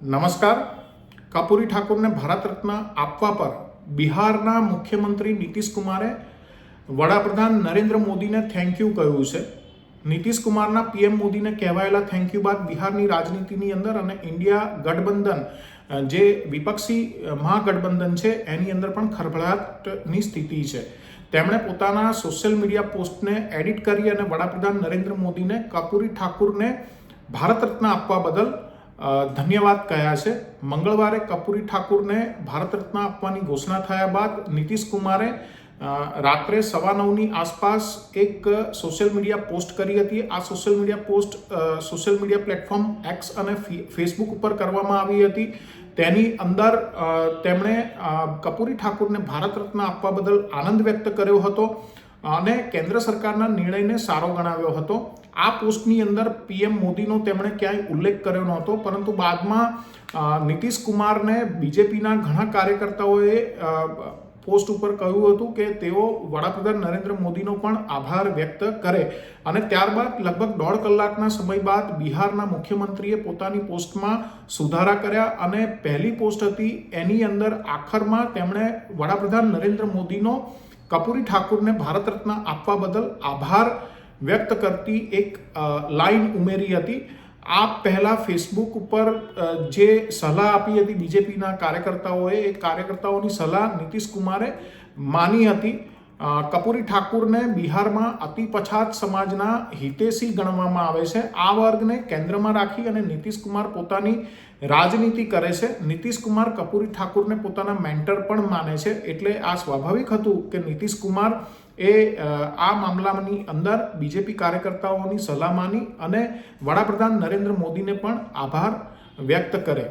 નમસ્કાર. કપૂરી ઠાકુરને ભારત રત્ન આપવા પર બિહારના મુખ્યમંત્રી નીતિશ કુમારે વડાપ્રધાન નરેન્દ્ર મોદીને થેન્ક યુ કહ્યું છે. નીતિશ કુમારના પીએમ મોદીને કહેવાયેલા થેન્ક યુ બાદ બિહારની રાજનીતિની અંદર અને ઇન્ડિયા ગઠબંધન જે વિપક્ષી મહાગઠબંધન છે એની અંદર પણ ખળભળાટની સ્થિતિ છે. તેમણે પોતાના સોશિયલ મીડિયા પોસ્ટને એડિટ કરી અને વડાપ્રધાન નરેન્દ્ર મોદીને કપૂરી ઠાકુરને ભારત રત્ન આપવા બદલ ધન્યવાદ કહ્યા છે. મંગળવારે કપૂરી ઠાકુરને ભારત રત્ન આપવાની ઘોષણા થયા બાદ નીતિશ કુમારે રાત્રે 9:15ની આસપાસ એક સોશિયલ મીડિયા પોસ્ટ કરી હતી. આ social media post social media platform x અને ફેસબુક ઉપર કરવામાં આવી હતી. તેની અંદર તેમણે કપૂરી ઠાકુરને ભારત રત્ન આપવા બદલ આનંદ વ્યક્ત કર્યો હતો અને કેન્દ્ર સરકારના નિર્ણયને સારો ગણાવ્યો હતો. આ પોસ્ટની અંદર પીએમ મોદીનો તેમણે ક્યાંય ઉલ્લેખ કર્યો નહોતો, પરંતુ બાદમાં નીતિશ કુમારને બીજેપીના ઘણા કાર્યકર્તાઓએ પોસ્ટ ઉપર કહ્યું હતું કે તેઓ વડાપ્રધાન નરેન્દ્ર મોદીનો પણ આભાર વ્યક્ત કરે અને ત્યારબાદ લગભગ 1.5 કલાકના સમય બાદ બિહારના મુખ્યમંત્રીએ પોતાની પોસ્ટમાં સુધારા કર્યા અને પહેલી પોસ્ટ હતી એની અંદર આખરમાં તેમણે વડાપ્રધાન નરેન્દ્ર મોદીનો કપૂરી ઠાકુરને ભારત રત્ન આપવા બદલ આભાર વ્યક્ત કરતી એક લાઈન ઉમેરી હતી. આ પહેલા ફેસબુક ઉપર જે સલાહ આપી હતી બીજેપીના કાર્યકર્તાઓએ, એ કાર્યકર્તાઓની સલાહ નીતિશ કુમારે માની હતી. કપૂરી ઠાકુરને બિહારમાં અતિ પછાત સમાજના હિતેશી ગણવામાં આવે છે. આ વર્ગને કેન્દ્રમાં રાખી અને નીતિશ કુમાર પોતાની રાજનીતિ કરે છે. નીતિશ કુમાર કપૂરી ઠાકુરને પોતાના મેન્ટર પણ માને છે, એટલે આ સ્વાભાવિક હતું કે નીતિશ કુમાર આ મામલાની અંદર બીજેપી કાર્યકર્તાઓની સલાહ માની અને વડાપ્રધાન નરેન્દ્ર મોદીને પણ આભાર વ્યક્ત કરે.